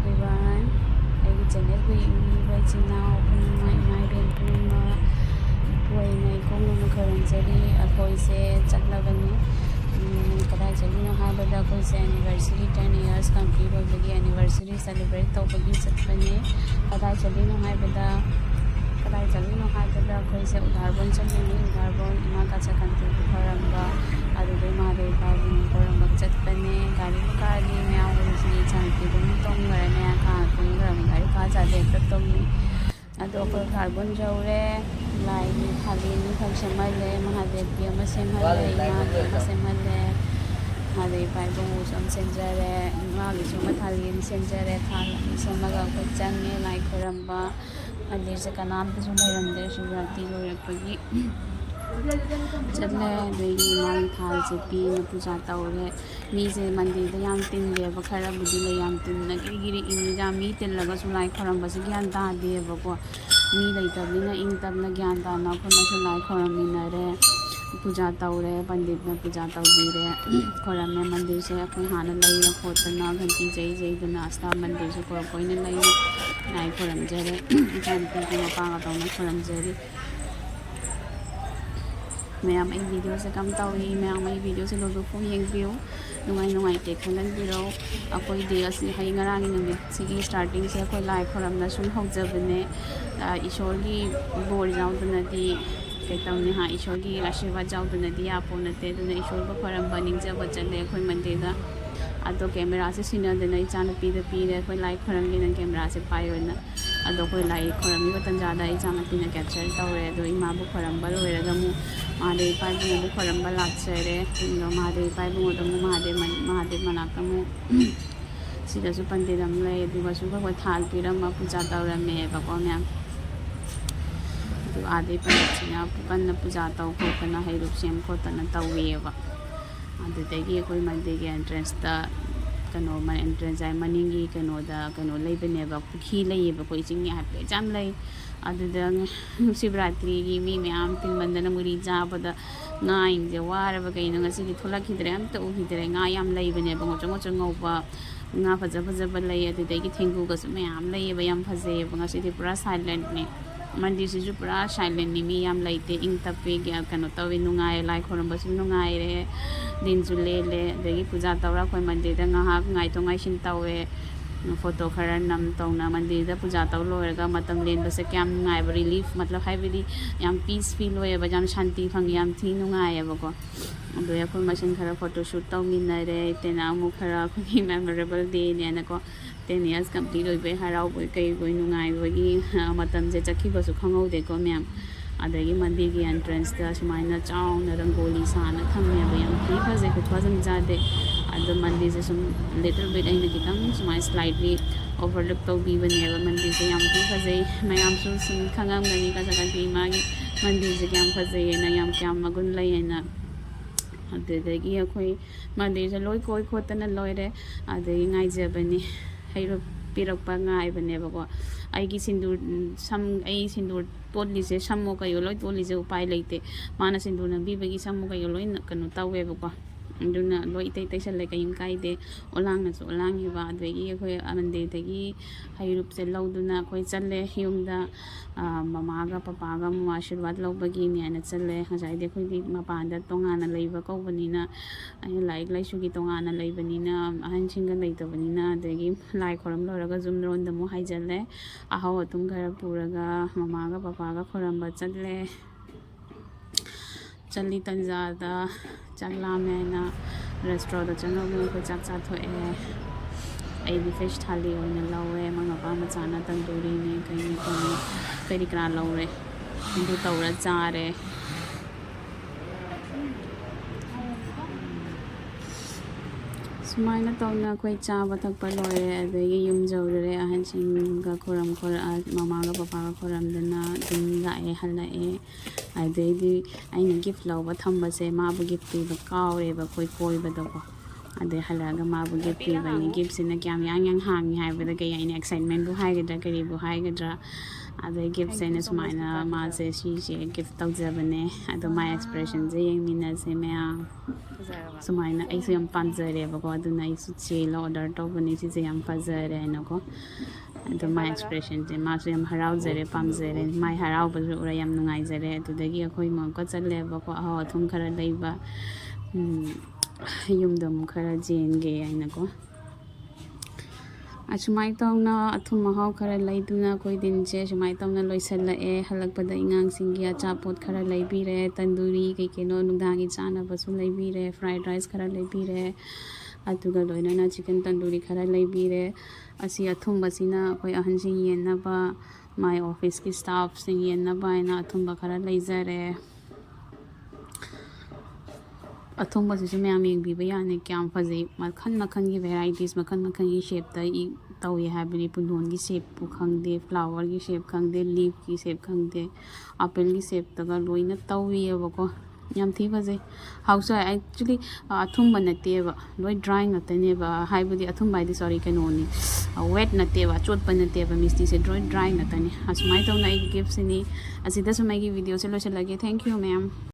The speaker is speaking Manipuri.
everyone. I channel ko yung chinaw punma imairen punma buhay na ikong khoramjari akoise chatlabani kada chalino habada akoise anniversary 10 years complete hoibagi anniversary celebrate tawbagi chatpane kada chalino habada akoise udharbon chalini udharbon ima ka chakanti khoramba adudai mahadai babu khoramba chatpane gari kali me awuri chanti dum tong garane ka kun garam gari ka jade tattomi ado ko carbon jaure lai ni khali ni khaksamale mahadev ki ama semale ima ki ama semale mahadai babu som senjare ma gi suma thali ni senjare thal ni samaga ko change lai khoramba मंदिर से कनाम पे सुना रंदे शिवरात्रि को रखी चले देगी मांग थाल से पी न पूजा तौरे मी से मंदिर ते याम तिन दे बखरा बुद्धि ले याम तिन न गिरी इन जा मी तिन लगा सुनाई खरम बस ज्ञान ता दे बको मी ले तबनी न इन तब न ज्ञान ता न को न सुनाई खरम मिन रे पूजा तौरे पंडित ने पूजा तौदी रे खरम में मंदिर से अपने हान लई न खोतना घंटी जई जई दना आस्था मंदिर से कोई न लई नाई khoramjari janti ki mapa ga tawna khoramjari ma'am आई वीडियो से कम तौरी मैम आई वीडियो से लोग को येंबियो नुंगाई ते खलन बिरो अकोई डे असि हाई ngaraंगी नुमित सिगी स्टार्टिंग से अकोई लाइव khoramna सुन होजबने ईश्वर की बोर जाउदनदी कैतौनी हा ईश्वर की आशीर्वाद जाउदनदी आपो नते दुना ईश्वर को khoram बनिंगजब चले अकोई मंदिर दा अदो कैमरा से सिनदना इचानपी द पीरे अकोई लाइव khoramगी न कैमरा से पायोना अदो कोई लाइव khoramगी तंजादा इचानपी न कैप्चर तौरे अदो इमाबु khoramबा लोइरगा मु महादेव पाइबुंगो khoramबा लाक्चरे महादेव पाइबुंगो महादेव मनाकमु सिदासु पंडितम ले दुगासु को थाल पिरम पूजा तौरमे बको म्याम दु आदे पंडितना पुकन पूजा तौ खोतना हैरुप सेम खोतना तौवेबा अदुदगी कोई मंदिर के एंट्रेंस दा कनो मन एंट्रेंस आई मनिंगी कनो दा कनो लेबनेबा पुखी लेयेबा कोई चिंग हापे जाम लई अदुदा शिवरात्रि की मी मैम तिन बंदना मुरी जाबदा ngai je waraba kaino ngasi ki tholakhidre amta uhidre nga yam leibane ba ngocho ngauba nga faja balai adudai ki thengu ga su mayam leiba yam phaje ba ngasi di pura silent ne mandir se ju pura silent ni mi yam laite ing tape gya kano tawi nungai lai khoramba su nungai re din ju le dagi puja tawra khoi mandir da nga ha ngai to ngai sin tawe photo खरा नम तौना मंदिर दा पूजा तौ लोरगा मतम लेन बसे क्याम नुंगाय रिलीफ मतलब हाइबडी याम पीस फील होय बा जाम शांति फंग याम थी नुंगाय बको अदो या कोई मशीन खरा फोटो शूट तौ मिनरे तेना मु खरा कोई मेमोरेबल डे ने नको 10 years complete होय बे हराव बोय कई कोई नुंगाय बगी मतम जे चखी बसु खंगौ दे को मैम अदगी मंदिर की एंट्रेंस दा सुमाइना चाउन रंगोली साना थम्मे बा याम थी फजे को फजम जादे अदो मंदिर से सम लिटिल बिट आइन कितम सुमाइ स्लाइटली ओवरलुक तो बी बनेबा मंदिर से याम थी फजे मयाम सु सुन खंगम गनी का जगह ती मागी मंदिर से याम फजे ना याम क्याम मगुन लयना अदगी अखोई मंदिर से लोय कोई खोतना लोयरे अदगी ngaijabani हैरो पिरकपा ngaibनेबको आइगी सिंदूर सम आई सिंदूर तोलिसे समो कयो लोय तोलिसे उपाय लेते माना सिंदूर नबीबगी समो कयो लोय कनो तवेबको दुना लोय तै तैसले कयिम काइदे ओलांगनसु ओलांगिबा अदगी अखोय मंदिरदगी हैरुप से लौदुना अखोय चले युमदा ममागा पपागा मु आशीर्वाद लौबगी नेना चले हजाइदे अखोयदि मपानदा तोंगाना लैबा कौबनिना आई लाइक लाइसुगी तोंगाना लैबनिना अहनसिंगा लैतबनिना अदगी लाइ खोरम लोरगा जुम रोंदा मु हाइजले आहाव अतुम खरा पुरगा ममागा पपागा खोरमबा चले चली तंजादा चंगला मेना रेस्टोरेंट दा चंगो को चाक थोए आई फिश थाली ओइना लौए मंगपा मचाना तंदूरी ने कई करा लौरे दु तौरा चारे सुमाइना तौना कोई चाबा थकपा लोरे अदगी युम जौरे अहनसिंगा खोरम ममागा पपागा खोरमदना दुम लाए हलाए अदगी आइना गिफ्ट लौबा थंबसे माबु गिफ्ट पीबा कावरेबा कोई कोइबदको ꯑꯗꯩ ꯍꯜꯂꯛꯑꯒ ꯃꯥꯕꯨ ꯒꯤꯐ ꯄꯤꯕꯅꯤ ꯒꯤꯐꯁꯤꯅ ꯀꯌꯥꯝ ꯌꯥꯡ ꯍꯥꯡꯉꯤ ꯍꯥꯏꯕꯗ ꯀꯩ ꯑꯩꯅ ꯑꯦꯛꯁꯥꯏꯠꯃꯦꯟꯕꯨ ꯍꯥꯏꯒꯗ꯭ꯔꯥ ꯀꯔꯤꯕꯨ ꯍꯥꯏꯒꯗ꯭ꯔꯥ ꯑꯗꯩ ꯒꯤꯐꯁꯦ ꯑꯩꯅ ꯁꯨꯃꯥꯏꯅ ꯃꯥꯁꯦ ꯁꯤꯁꯦ ꯒꯤꯐ ꯇꯧꯖꯕꯅꯦ ꯑꯗꯣ ꯃꯥꯏ ꯑꯦꯛꯁꯄ꯭ꯔꯦꯁꯟꯁꯦ ꯌꯦꯡꯃꯤꯟꯅꯁꯦ ꯃꯌꯥꯝ ꯁꯨꯃꯥꯏꯅ ꯑꯩꯁꯨ ꯌꯥꯝ ꯄꯥꯝꯖꯔꯦꯕꯀꯣ ꯑꯗꯨꯅ ꯑꯩꯁꯨ ꯆꯦꯜꯂ ꯑꯣꯔꯗꯔ ꯇꯧꯕꯅꯦ ꯁꯤꯁꯦ ꯌꯥꯝ ꯐꯖꯔꯦ ꯍꯥꯏꯅꯀꯣ ꯑꯗꯣ ꯃꯥꯏ ꯑꯦꯛꯁꯄ꯭ꯔꯦꯁꯟꯁꯦ ꯃꯥꯁꯨ ꯌꯥꯝ ꯍꯔꯥꯎꯖꯔꯦ ꯄꯥꯝꯖꯔꯦ ꯃꯥꯏ ꯍꯔꯥꯎꯕꯁꯨ ꯎꯔ ꯌꯥꯝ ꯅꯨꯡꯉꯥꯏꯖꯔꯦ ꯑꯗꯨꯗꯒꯤ ꯑꯩꯈꯣꯏ ꯑꯃꯨꯛꯀ ꯆꯠꯂꯦꯕꯀꯣ ꯑꯍꯥꯎ ꯑꯊꯨꯝ ꯈꯔ ꯂꯩꯕ ꯌꯨꯝꯗ ꯑꯃꯨꯛ ꯈꯔ ꯆꯦꯟꯒꯦ ꯍꯥꯏꯅꯀꯣ ꯑꯁꯨꯃꯥꯏꯅ ꯇꯧꯅ ꯑꯊꯨꯝ ꯑꯍꯥꯎ ꯈꯔ ꯂꯩꯗꯨꯅ ꯑꯩꯈꯣꯏ ꯗꯤꯟꯁꯦ ꯁꯨꯃꯥꯏꯅ ꯇꯧꯅ ꯂꯣꯏꯁꯤꯜꯂꯛꯑꯦ ꯍꯜꯂꯛꯄꯗ ꯑꯉꯥꯡꯁꯤꯡꯒꯤ ꯑꯆꯥꯄꯣꯠ ꯈꯔ ꯂꯩꯕꯤꯔꯦ ꯇꯟꯗꯨꯔꯤ ꯀꯩꯅꯣ ꯅꯨꯡꯗꯥꯡꯒꯤ ꯆꯥꯅꯕꯁꯨ ꯂꯩꯕꯤꯔꯦ ꯐ꯭ꯔꯥꯏഡ് ꯔꯥꯏꯁ ꯈꯔ ꯂꯩꯕꯤꯔꯦ ꯑꯗꯨꯒ ꯂꯣꯏꯅꯅ ꯆꯤꯀꯟ ꯇꯟꯗꯨꯔꯤ ꯈꯔ ꯂꯩꯕꯤꯔꯦ ꯑꯁꯤ ꯑꯊꯨꯝꯕꯁꯤꯅ ꯑꯩꯈꯣꯏ ꯑꯍꯟꯁꯤꯡ ꯌꯦꯟꯅꯕ ꯃꯥꯏ ꯑꯣꯐꯤꯁꯀꯤ ꯁ꯭ꯇꯥꯐꯁꯤꯡ ꯌꯦꯟꯅꯕ ꯍꯥꯏꯅ ꯑꯊꯨꯝꯕ ꯈꯔ ꯂꯩꯖꯔꯦ ꯑꯊꯨꯝꯕꯁꯤꯁꯨ ꯃꯌꯥꯝ ꯌꯦꯡꯕꯤꯕ ꯌꯥꯅꯤ ꯀꯌꯥꯝ ꯐꯖꯩ ꯃꯈꯜ ꯃꯈꯜꯒꯤ ꯚꯦꯔꯥꯏꯇꯤꯁ ꯃꯈꯜ ꯃꯈꯜꯒꯤ ꯁꯦꯞꯇ ꯇꯧꯏ ꯍꯥꯏꯕꯗꯤ ꯄꯨꯟꯗꯣꯟꯒꯤ ꯁꯦꯞꯄꯨ ꯈꯪꯗꯦ ꯐ꯭ꯂꯥꯋꯔꯒꯤ ꯁꯦꯞ ꯈꯪꯗꯦ ꯂꯤꯞꯀꯤ ꯁꯦꯞ ꯈꯪꯗꯦ ꯑꯥꯄꯜꯒꯤ ꯁꯦꯞꯇꯒ ꯂꯣꯏꯅ ꯇꯧꯏꯑꯕꯀꯣ ꯌꯥꯝ ꯊꯤ ꯐꯖꯩ ꯍꯥꯎꯁꯨ ꯑꯦꯛꯆꯨꯂꯤ ꯑꯊꯨꯝꯕ ꯅꯠꯇꯦꯕ ꯂꯣꯏ ꯗ꯭ꯔꯥꯏ ꯉꯥꯛꯇꯅꯦꯕ ꯍꯥꯏꯕꯗꯤ ꯑꯊꯨꯝꯕ ꯍꯥꯏꯗꯤ ꯁꯣꯔꯤ ꯀꯩꯅꯣꯅꯤ ꯋꯦꯠ ꯅꯠꯇꯦꯕ ꯑꯆꯣꯠꯄ ꯅꯠꯇꯦꯕ ꯃꯤꯁꯇꯤꯁꯦ ꯂꯣꯏ ꯗ꯭ꯔꯥꯏ ꯉꯥꯛꯇꯅꯤ ꯑꯁꯨꯃꯥꯏꯅ ꯇꯧꯅ ꯑꯩꯒꯤ ꯒꯤꯐꯁꯤꯅꯤ ꯑꯁꯤꯗ ꯁꯨꯝ ꯑꯩꯒꯤ ꯚꯤꯗꯤꯑꯣꯁꯦ ꯂꯣꯏꯁꯤꯜꯂꯒꯦ ꯊꯦꯡꯛ ꯌꯨ ꯃꯦꯝ